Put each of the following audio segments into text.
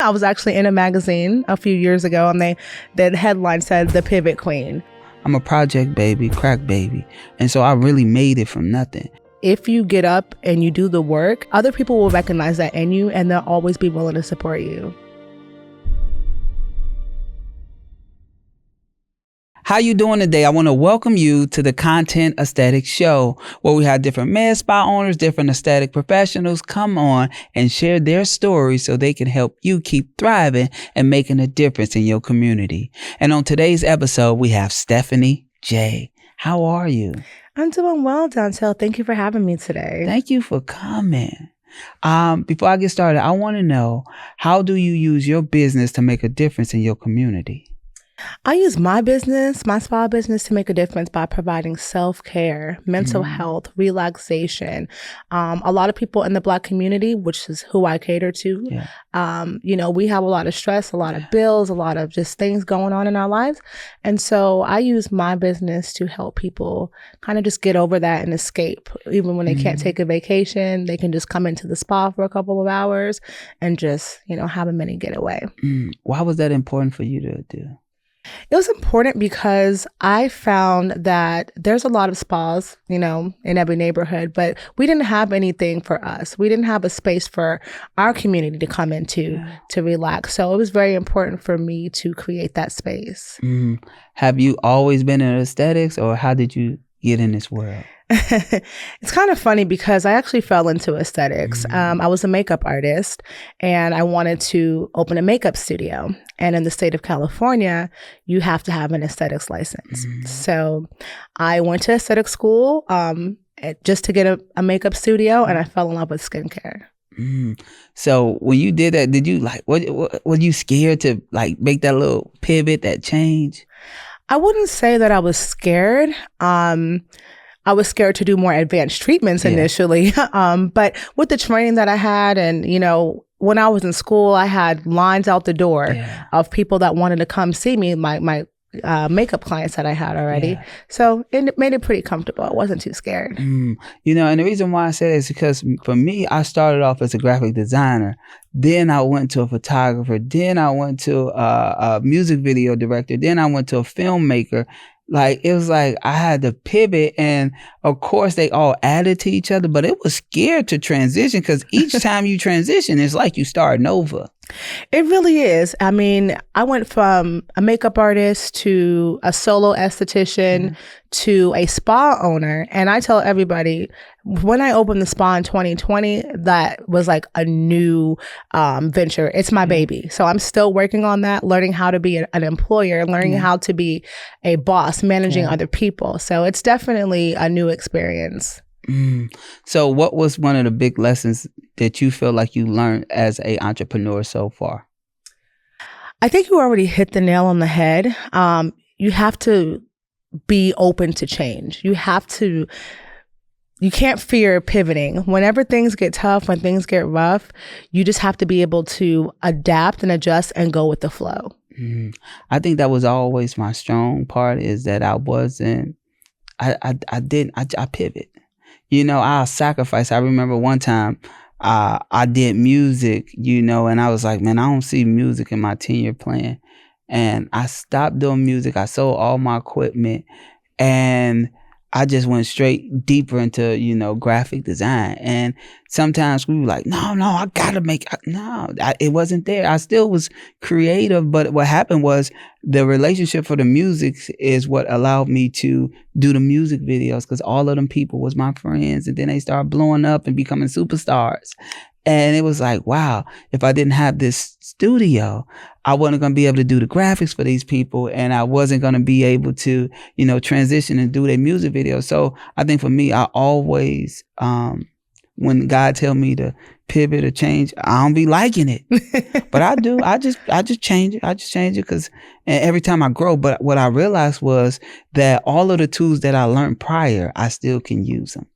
I was actually in a magazine a few years ago, and the headline said "The Pivot Queen." I'm a project baby, crack baby, and so I really made it from nothing. If you get up and you do the work, other people will recognize that in you, and they'll always be willing to support you. How you doing today? I want to welcome you to the Content Aesthetic Show, where we have different med spa owners, different aesthetic professionals come on and share their stories so they can help you keep thriving and making a difference in your community. And on today's episode, we have Stephanie J. How are you? I'm doing well, Dontel. Thank you for having me today. Thank you for coming. Before I get started, I want to know, how do you use your business to make a difference in your community? I use my business, my spa business, to make a difference by providing self-care, mental health, relaxation. A lot of people in the Black community, which is who I cater to, we have a lot of stress, a lot of bills, a lot of just things going on in our lives. And so I use my business to help people kind of just get over that and escape. Even when they can't take a vacation, they can just come into the spa for a couple of hours and just, have a mini getaway. Why was that important for you to do? It was important because I found that there's a lot of spas, in every neighborhood, but we didn't have anything for us. We didn't have a space for our community to come into to relax. So it was very important for me to create that space. Have you always been in aesthetics, or how did you get in this world? It's kind of funny because I actually fell into aesthetics. I was a makeup artist and I wanted to open a makeup studio. And in the state of California, you have to have an aesthetics license. So I went to aesthetic school just to get a makeup studio, and I fell in love with skincare. So when you did that, did you were you scared to make that little pivot, that change? I wouldn't say that I was scared. I was scared to do more advanced treatments initially. But with the training that I had, and, when I was in school, I had lines out the door of people that wanted to come see me, my makeup clients that I had already. So it made it pretty comfortable. I wasn't too scared. And the reason why I say that is because for me, I started off as a graphic designer. Then I went to a photographer. Then I went to a music video director. Then I went to a filmmaker. It was like I had to pivot, and of course they all added to each other, but it was scared to transition because each time you transition, it's like you starting over. It really is. I mean, I went from a makeup artist to a solo esthetician to a spa owner. And I tell everybody, when I opened the spa in 2020, that was like a new venture. It's my baby. So I'm still working on that, learning how to be an employer, learning how to be a boss, managing other people. So it's definitely a new experience. So what was one of the big lessons that you feel like you learned as an entrepreneur so far? I think you already hit the nail on the head. You have to be open to change. You can't fear pivoting. Whenever things get tough, when things get rough, you just have to be able to adapt and adjust and go with the flow. I think that was always my strong part, is that I pivot. I'll sacrifice. I remember one time I did music, and I was like, man, I don't see music in my 10-year plan. And I stopped doing music. I sold all my equipment, and I just went straight deeper into, graphic design. And sometimes we were like, no, I gotta it wasn't there. I still was creative, but what happened was the relationship for the music is what allowed me to do the music videos, because all of them people was my friends, and then they started blowing up and becoming superstars. And it was like, wow, if I didn't have this studio, I wasn't going to be able to do the graphics for these people, and I wasn't going to be able to, transition and do their music videos. So I think for me, I always, when God tell me to pivot or change, I don't be liking it, but I do. I just change it. I just change it because every time I grow. But what I realized was that all of the tools that I learned prior, I still can use them.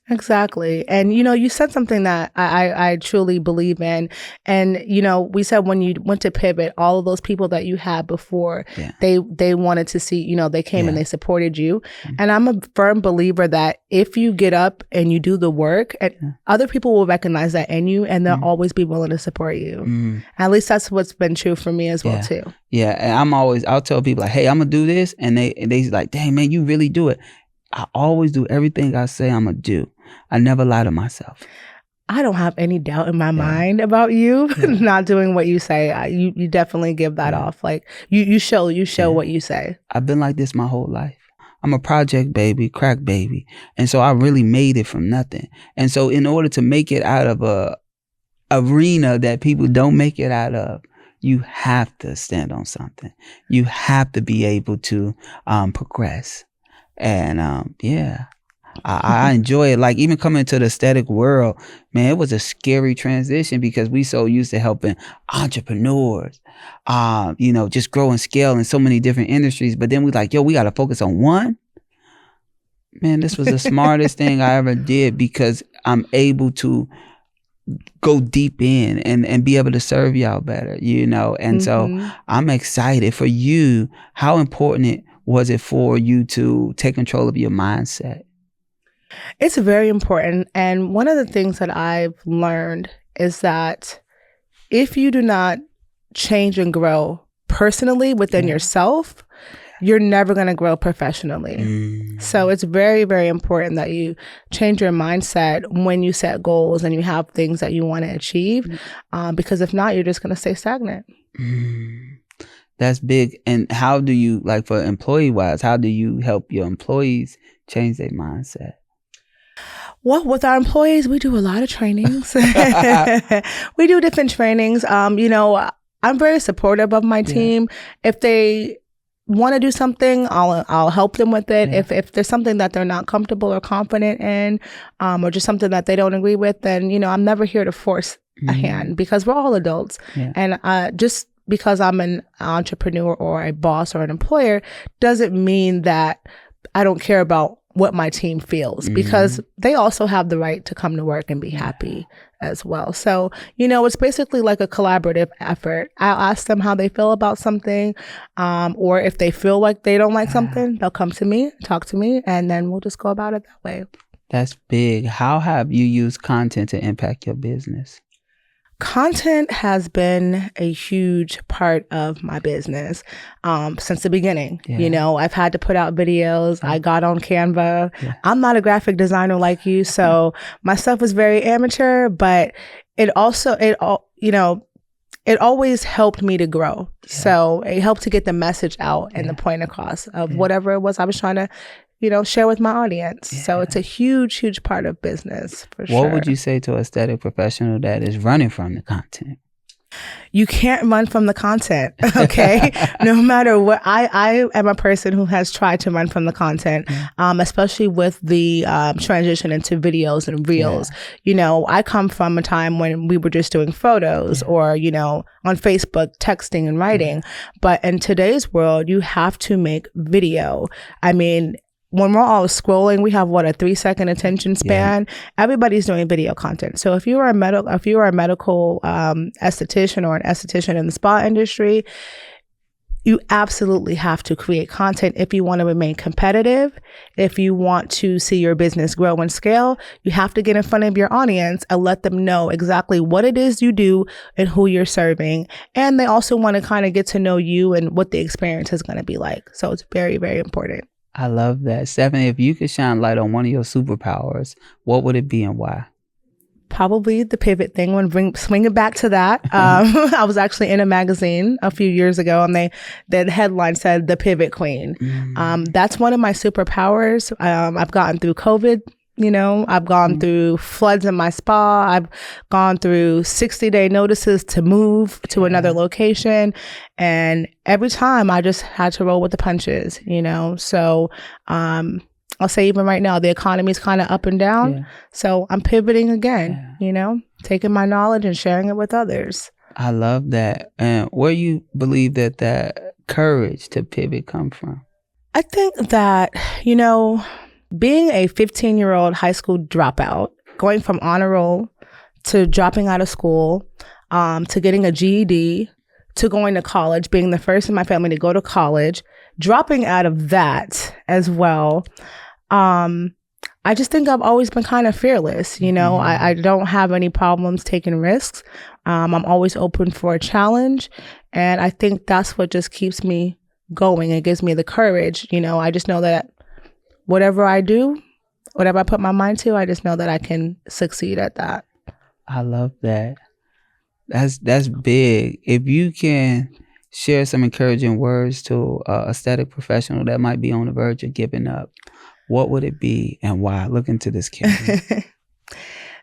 Exactly. And, you said something that I truly believe in. And, we said when you went to pivot, all of those people that you had before, Yeah. they wanted to see, they came and Yeah. they supported you. Mhm. And I'm a firm believer that if you get up and you do the work, and other people will recognize that in you and they'll always be willing to support you. At least that's what's been true for me as well, too. Yeah. And I'll tell people like, hey, I'm gonna do this. And they like, dang, man, you really do it. I always do everything I say I'm gonna do. I never lie to myself. I don't have any doubt in my mind about you not doing what you say. You definitely give that off. Like you show what you say. I've been like this my whole life. I'm a project baby, crack baby. And so I really made it from nothing. And so in order to make it out of a arena that people don't make it out of, you have to stand on something. You have to be able to progress. And I enjoy it. Like even coming into the aesthetic world, man, it was a scary transition because we so used to helping entrepreneurs, just grow and scale in so many different industries. But then we like, yo, we got to focus on one. Man, this was the smartest thing I ever did because I'm able to go deep in and be able to serve y'all better, And so I'm excited for you. How important was it for you to take control of your mindset? It's very important. And one of the things that I've learned is that if you do not change and grow personally within yourself, you're never going to grow professionally. So it's very, very important that you change your mindset when you set goals and you have things that you want to achieve. Because if not, you're just going to stay stagnant. That's big. And how do you, like for employee wise, how do you help your employees change their mindset? Well, with our employees, we do a lot of trainings. We do different trainings. I'm very supportive of my team. If they want to do something, I'll help them with it. If there's something that they're not comfortable or confident in, or just something that they don't agree with, then I'm never here to force a hand because we're all adults. And just because I'm an entrepreneur or a boss or an employer doesn't mean that I don't care about what my team feels because they also have the right to come to work and be happy as well. So, it's basically like a collaborative effort. I'll ask them how they feel about something, or if they feel like they don't like something, they'll come to me, talk to me, and then we'll just go about it that way. That's big. How have you used content to impact your business? Content has been a huge part of my business since the beginning. I've had to put out videos. I got on Canva. I'm not a graphic designer like you, so my stuff was very amateur, but it always helped me to grow. So it helped to get the message out and the point across of whatever it was I was trying to share with my audience. So it's a huge, huge part of business for sure. What would you say to an aesthetic professional that is running from the content? You can't run from the content, okay? No matter what. I am a person who has tried to run from the content, especially with the transition into videos and reels. I come from a time when we were just doing photos or, on Facebook, texting and writing. But in today's world, you have to make video. I mean, when we're all scrolling, we have a 3-second attention span. Everybody's doing video content. So if you are a medical esthetician or an esthetician in the spa industry, you absolutely have to create content if you want to remain competitive. If you want to see your business grow and scale, you have to get in front of your audience and let them know exactly what it is you do and who you're serving. And they also want to kind of get to know you and what the experience is going to be like. So it's very, very important. I love that. Stephanie, if you could shine light on one of your superpowers, what would it be and why? Probably the pivot thing. When swing it back to that. I was actually in a magazine a few years ago, and the headline said "The Pivot Queen." That's one of my superpowers. I've gotten through COVID. I've gone through floods in my spa. I've gone through 60-day notices to move to another location. And every time I just had to roll with the punches, So I'll say even right now, the economy is kind of up and down. So I'm pivoting again, taking my knowledge and sharing it with others. I love that. And where you believe that courage to pivot come from? I think that, Being a 15-year-old high school dropout, going from honor roll to dropping out of school, to getting a GED, to going to college, being the first in my family to go to college, dropping out of that as well. I just think I've always been kind of fearless. You know, I don't have any problems taking risks. I'm always open for a challenge. And I think that's what just keeps me going. It gives me the courage. You know, I just know that whatever I do, whatever I put my mind to, I just know that I can succeed at that. I love that. That's big. If you can share some encouraging words to a aesthetic professional that might be on the verge of giving up, what would it be and why? Look into this camera.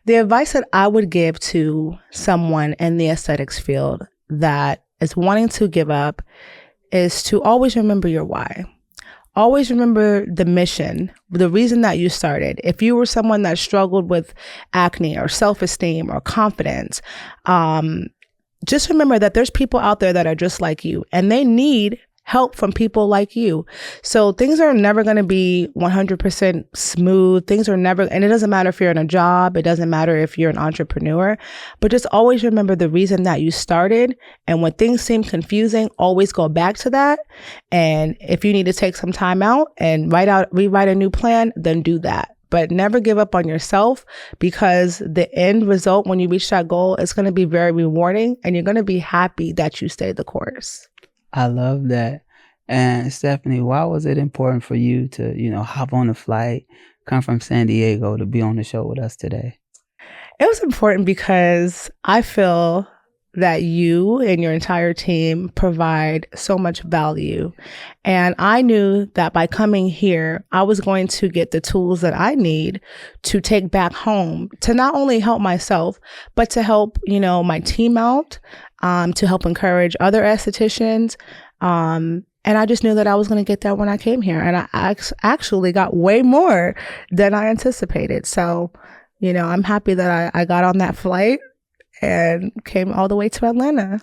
The advice that I would give to someone in the aesthetics field that is wanting to give up is to always remember your why. Always remember the mission, the reason that you started. If you were someone that struggled with acne or self-esteem or confidence, just remember that there's people out there that are just like you and they need help from people like you. So things are never going to be 100% smooth. Things are never, and it doesn't matter if you're in a job, it doesn't matter if you're an entrepreneur, but just always remember the reason that you started. And when things seem confusing, always go back to that. And if you need to take some time out and rewrite a new plan, then do that. But never give up on yourself, because the end result when you reach that goal is going to be very rewarding and you're going to be happy that you stayed the course. I love that. And Stephanie, why was it important for you to, hop on a flight, come from San Diego to be on the show with us today? It was important because I feel that you and your entire team provide so much value. And I knew that by coming here, I was going to get the tools that I need to take back home to not only help myself, but to help, my team out, to help encourage other estheticians. And I just knew that I was going to get that when I came here. And I actually got way more than I anticipated. So, I'm happy that I got on that flight and came all the way to Atlanta.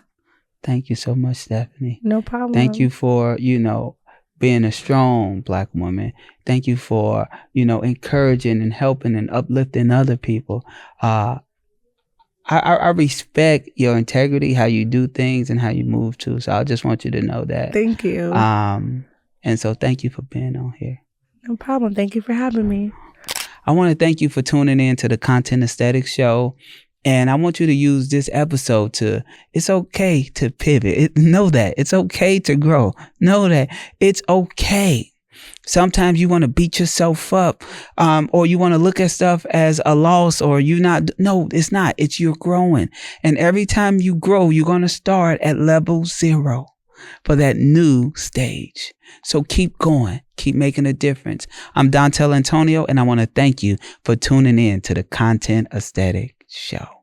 Thank you so much, Stephanie. No problem. Thank you for, being a strong Black woman. Thank you for, encouraging and helping and uplifting other people. I respect your integrity, how you do things and how you move too. So I just want you to know that. Thank you. And so thank you for being on here. No problem. Thank you for having me. I want to thank you for tuning in to the Content Aesthetics Show. And I want you to use this episode it's okay to pivot. Know that. It's okay to grow. Know that it's okay. Sometimes you want to beat yourself up, or you want to look at stuff as a loss, or no, it's not. It's you're growing. And every time you grow, you're going to start at level 0 for that new stage. So keep going. Keep making a difference. I'm Dontel Antonio, and I want to thank you for tuning in to the Content Aesthetic Show.